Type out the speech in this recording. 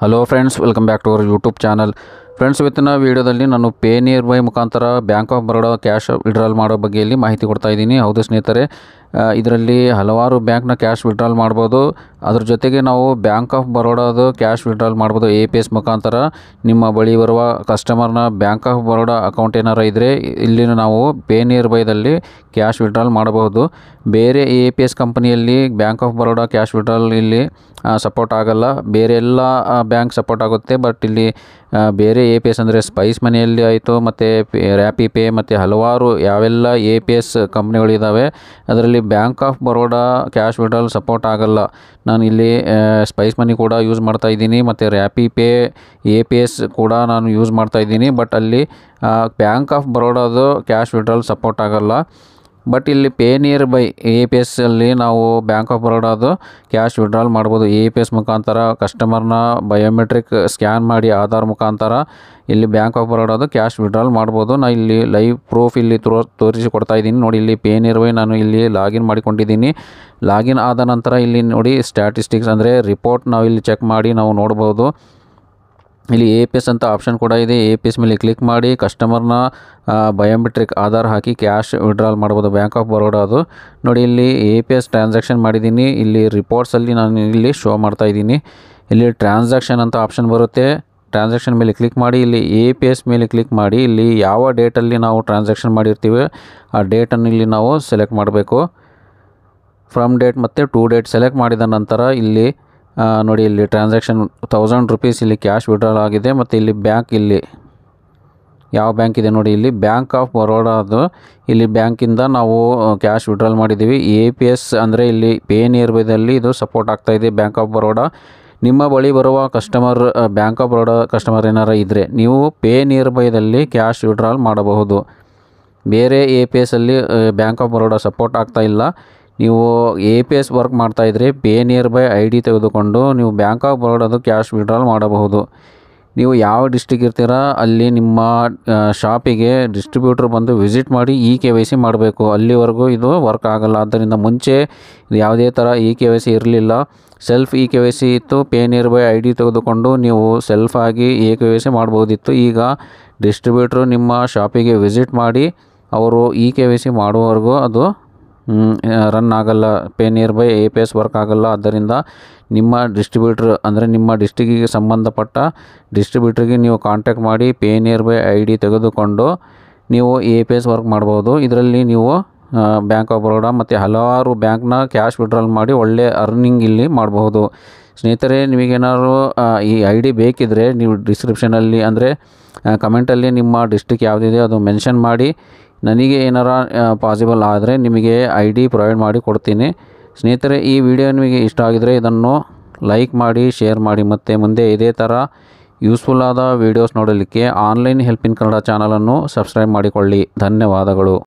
Hello friends, welcome back to our YouTube channel. Friends, ಇವತ್ತಿನ ವೀಡಿಯೋದಲ್ಲಿ ನಾನು ಪೇ ನಿಯರ್ ಬೈ ಮುಖಾಂತರ Bank of Baroda cash withdrawal ಮಾಡೋ ಬಗ್ಗೆಯಲ್ಲಿ ಮಾಹಿತಿ ಕೊಡ್ತಾ ಇದ್ದೀನಿ. ಹೌದು ಸ್ನೇಹಿತರೆ, ಇದರಲ್ಲಿ ಹಲವಾರು ಬ್ಯಾಂಕ್ನ ಕ್ಯಾಶ್ ವಿಡ್ರಾಲ್ ಮಾಡ್ಬೋದು. ಅದ್ರ ಜೊತೆಗೆ ನಾವು ಬ್ಯಾಂಕ್ ಆಫ್ ಬರೋಡಾದು ಕ್ಯಾಶ್ ವಿಡ್ರಾಲ್ ಮಾಡ್ಬೋದು APS ಮುಖಾಂತರ. ನಿಮ್ಮ ಬಳಿ ಬರುವ ಕಸ್ಟಮರ್ನ ಬ್ಯಾಂಕ್ ಆಫ್ ಬರೋಡಾ ಅಕೌಂಟ್ ಏನಾರು ಇದ್ದರೆ ಇಲ್ಲಿ ನಾವು ಪೇ ನಿಯರ್ ಬೈದಲ್ಲಿ ಕ್ಯಾಶ್ ವಿಡ್ರಾಲ್ ಮಾಡಬಹುದು. ಬೇರೆ APS ಕಂಪನಿಯಲ್ಲಿ bank of Baroda cash withdrawal ಇಲ್ಲಿ ಸಪೋರ್ಟ್ ಆಗಲ್ಲ. ಬೇರೆ ಎಲ್ಲ ಬ್ಯಾಂಕ್ ಸಪೋರ್ಟ್ ಆಗುತ್ತೆ, ಬಟ್ ಇಲ್ಲಿ ಬೇರೆ APS ಅಂದರೆ ಸ್ಪೈಸ್ ಮನಿಯಲ್ಲಿ ಆಯಿತು, ಮತ್ತು ರ್ಯಾಪಿ ಪೇ ಮತ್ತು ಹಲವಾರು ಯಾವೆಲ್ಲ APS ಕಂಪ್ನಿಗಳಿದ್ದಾವೆ ಅದರಲ್ಲಿ bank of Baroda cash withdrawal support ಆಗಲ್ಲ. ನಾನು ಇಲ್ಲಿ ಸ್ಪೈಸ್ ಮನಿ ಕೂಡ ಯೂಸ್ ಮಾಡ್ತಾ ಇದ್ದೀನಿ, ಮತ್ತು ರ್ಯಾಪಿ ಪೇ APS ಕೂಡ ನಾನು ಯೂಸ್ ಮಾಡ್ತಾ ಇದ್ದೀನಿ. ಬಟ್ ಅಲ್ಲಿ ಬ್ಯಾಂಕ್ ಆಫ್ ಬರೋಡಾದು ಕ್ಯಾಶ್ ವಿಡ್ರಾಲ್ ಸಪೋರ್ಟ್ ಆಗಲ್ಲ. ಬಟ್ ಇಲ್ಲಿ ಪೇ ನಿಯರ್ ಬೈ APS ಅಲ್ಲಿ ನಾವು ಬ್ಯಾಂಕ್ ಆಫ್ ಬರೋಡಾದು ಕ್ಯಾಶ್ ವಿಡ್ರಾಲ್ ಮಾಡ್ಬೋದು. APS ಮುಖಾಂತರ ಕಸ್ಟಮರ್ನ ಬಯೋಮೆಟ್ರಿಕ್ ಸ್ಕ್ಯಾನ್ ಮಾಡಿ ಆಧಾರ್ ಮುಖಾಂತರ ಇಲ್ಲಿ ಬ್ಯಾಂಕ್ ಆಫ್ ಬರೋಡಾದು ಕ್ಯಾಶ್ ವಿಡ್ರಾಲ್ ಮಾಡ್ಬೋದು. ನಾನು ಇಲ್ಲಿ ಲೈವ್ ಪ್ರೂಫ್ ಇಲ್ಲಿ ತೋರಿಸಿ ಕೊಡ್ತಾ ಇದ್ದೀನಿ ನೋಡಿ. ಇಲ್ಲಿ ಪೇ ನಿಯರ್ ಬೈ ನಾನು ಇಲ್ಲಿ ಲಾಗಿನ್ ಮಾಡಿಕೊಂಡಿದ್ದೀನಿ. ಲಾಗಿನ್ ಆದ ನಂತರ ಇಲ್ಲಿ ನೋಡಿ ಸ್ಟ್ಯಾಟಿಸ್ಟಿಕ್ಸ್ ಅಂದರೆ ರಿಪೋರ್ಟ್ ನಾವು ಇಲ್ಲಿ ಚೆಕ್ ಮಾಡಿ ನಾವು ನೋಡ್ಬೋದು. ಇಲ್ಲಿ APS ಅಂತ ಆಪ್ಷನ್ ಕೂಡ ಇದೆ. APS ಮೇಲೆ ಕ್ಲಿಕ್ ಮಾಡಿ ಕಸ್ಟಮರ್ನ ಬಯೋಮೆಟ್ರಿಕ್ ಆಧಾರ್ ಹಾಕಿ ಕ್ಯಾಶ್ ವಿಡ್ರಾಲ್ ಮಾಡ್ಬೋದು ಬ್ಯಾಂಕ್ ಆಫ್ ಬರೋಡಾದು. ನೋಡಿ ಇಲ್ಲಿ APS ಟ್ರಾನ್ಸಾಕ್ಷನ್ ಮಾಡಿದ್ದೀನಿ. ಇಲ್ಲಿ ರಿಪೋರ್ಟ್ಸಲ್ಲಿ ನಾನು ಇಲ್ಲಿ ಶೋ ಮಾಡ್ತಾ ಇದ್ದೀನಿ. ಇಲ್ಲಿ ಟ್ರಾನ್ಸಾಕ್ಷನ್ ಅಂತ ಆಪ್ಷನ್ ಬರುತ್ತೆ. ಟ್ರಾನ್ಸಾಕ್ಷನ್ ಮೇಲೆ ಕ್ಲಿಕ್ ಮಾಡಿ ಇಲ್ಲಿ APS ಮೇಲೆ ಕ್ಲಿಕ್ ಮಾಡಿ ಇಲ್ಲಿ ಯಾವ ಡೇಟಲ್ಲಿ ನಾವು ಟ್ರಾನ್ಸಾಕ್ಷನ್ ಮಾಡಿರ್ತೀವಿ ಆ ಡೇಟನ್ನು ಇಲ್ಲಿ ನಾವು ಸೆಲೆಕ್ಟ್ ಮಾಡಬೇಕು. ಫ್ರಮ್ ಡೇಟ್ ಮತ್ತು ಟು ಡೇಟ್ ಸೆಲೆಕ್ಟ್ ಮಾಡಿದ ನಂತರ ಇಲ್ಲಿ ನೋಡಿ ಇಲ್ಲಿ ಟ್ರಾನ್ಸಾಕ್ಷನ್ 1000 ರೂಪೀಸ್ ಇಲ್ಲಿ ಕ್ಯಾಶ್ ವಿಡ್ರಾಲ್ ಆಗಿದೆ. ಮತ್ತು ಇಲ್ಲಿ ಬ್ಯಾಂಕ್ ಇಲ್ಲಿ ಯಾವ ಬ್ಯಾಂಕ್ ಇದೆ ನೋಡಿ, ಇಲ್ಲಿ ಬ್ಯಾಂಕ್ ಆಫ್ ಬರೋಡಾದು ಇಲ್ಲಿ ಬ್ಯಾಂಕಿಂದ ನಾವು ಕ್ಯಾಶ್ ವಿಡ್ರಾಲ್ ಮಾಡಿದ್ದೀವಿ. APS ಅಂದರೆ ಇಲ್ಲಿ ಪೇ ನಿಯರ್ ಬೈದಲ್ಲಿ ಇದು ಸಪೋರ್ಟ್ ಆಗ್ತಾಯಿದೆ ಬ್ಯಾಂಕ್ ಆಫ್ ಬರೋಡಾ. ನಿಮ್ಮ ಬಳಿ ಬರುವ customer bank of Baroda customer ಏನಾರು ಇದ್ದರೆ ನೀವು ಪೇ ನಿಯರ್ ಬೈದಲ್ಲಿ ಕ್ಯಾಶ್ ವಿಡ್ರಾಲ್ ಮಾಡಬಹುದು. ಬೇರೆ APSಲ್ಲಿ ಬ್ಯಾಂಕ್ ಆಫ್ ಬರೋಡಾ ಸಪೋರ್ಟ್ ಆಗ್ತಾ ಇಲ್ಲ. ನೀವು APS ವರ್ಕ್ ಮಾಡ್ತಾಯಿದ್ರೆ ಪೇ ನಿಯರ್ ಬೈ ID ತೆಗೆದುಕೊಂಡು ನೀವು ಬ್ಯಾಂಕ್ ಆಫ್ ಬರೋಡಾದು ಕ್ಯಾಶ್ ವಿಡ್ರಾಲ್ ಮಾಡಬಹುದು. ನೀವು ಯಾವ ಡಿಸ್ಟ್ರಿಕ್ಟ್ ಇರ್ತೀರ ಅಲ್ಲಿ ನಿಮ್ಮ ಶಾಪಿಗೆ ಡಿಸ್ಟ್ರಿಬ್ಯೂಟ್ರ್ ಬಂದು ವಿಸಿಟ್ ಮಾಡಿ KYC ಮಾಡಬೇಕು. ಅಲ್ಲಿವರೆಗೂ ಇದು ವರ್ಕ್ ಆಗಲ್ಲ. ಆದ್ದರಿಂದ ಮುಂಚೆ ಇದು ಯಾವುದೇ ಥರ KYC ಇರಲಿಲ್ಲ. ಸೆಲ್ಫ್ KYC ಇತ್ತು. ಪೇ ನಿಯರ್ ಬೈ ID ತೆಗೆದುಕೊಂಡು ನೀವು ಸೆಲ್ಫ್ ಆಗಿ KYC ಮಾಡ್ಬೋದಿತ್ತು. ಈಗ ಡಿಸ್ಟ್ರಿಬ್ಯೂಟ್ರು ನಿಮ್ಮ ಶಾಪಿಗೆ ವಿಸಿಟ್ ಮಾಡಿ ಅವರು KYC ಮಾಡುವವರೆಗೂ ಅದು ರನ್ ಆಗಲ್ಲ. Pay near by APS work ಆಗಲ್ಲ. ಆದ್ದರಿಂದ ನಿಮ್ಮ ಡಿಸ್ಟ್ರಿಬ್ಯೂಟ್ರ್ ಅಂದರೆ ನಿಮ್ಮ ಡಿಸ್ಟ್ರಿಕ್ಕಿಗೆ ಸಂಬಂಧಪಟ್ಟ ಡಿಸ್ಟ್ರಿಬ್ಯೂಟ್ರಿಗೆ ನೀವು ಕಾಂಟ್ಯಾಕ್ಟ್ ಮಾಡಿ ಪೇ ನಿಯರ್ ಬೈ ID ತೆಗೆದುಕೊಂಡು ನೀವು APS ವರ್ಕ್ ಮಾಡ್ಬೋದು. ಇದರಲ್ಲಿ ನೀವು ಬ್ಯಾಂಕ್ ಆಫ್ ಬರೋಡಾ ಮತ್ತು ಹಲವಾರು ಬ್ಯಾಂಕ್ನ ಕ್ಯಾಶ್ ವಿಡ್ರಾಲ್ ಮಾಡಿ ಒಳ್ಳೆ ಅರ್ನಿಂಗ್ ಇಲ್ಲಿ ಮಾಡಬಹುದು. ಸ್ನೇಹಿತರೆ, ನಿಮಗೇನಾದ್ರು ಈ ID ಬೇಕಿದ್ದರೆ ನೀವು ಡಿಸ್ಕ್ರಿಪ್ಷನಲ್ಲಿ ಅಂದರೆ ಕಮೆಂಟಲ್ಲಿ ನಿಮ್ಮ ಡಿಸ್ಟ್ರಿಕ್ಟ್ ಯಾವುದಿದೆ ಅದು ಮೆನ್ಷನ್ ಮಾಡಿ. ನನಗೆ ಏನಾರ ಪಾಸಿಬಲ್ ಆದರೆ ನಿಮಗೆ ID ಪ್ರೊವೈಡ್ ಮಾಡಿ ಕೊಡ್ತೀನಿ. ಸ್ನೇಹಿತರೆ, ಈ ವಿಡಿಯೋ ನಿಮಗೆ ಇಷ್ಟ ಆಗಿದರೆ ಇದನ್ನು ಲೈಕ್ ಮಾಡಿ, ಶೇರ್ ಮಾಡಿ. ಮತ್ತು ಮುಂದೆ ಇದೇ ಥರ ಯೂಸ್ಫುಲ್ ಆದ ವೀಡಿಯೋಸ್ ನೋಡಲಿಕ್ಕೆ ಆನ್ಲೈನ್ ಹೆಲ್ಪ್ ಇನ್ ಕನ್ನಡ ಚಾನಲನ್ನು ಸಬ್ಸ್ಕ್ರೈಬ್ ಮಾಡಿಕೊಳ್ಳಿ. ಧನ್ಯವಾದಗಳು.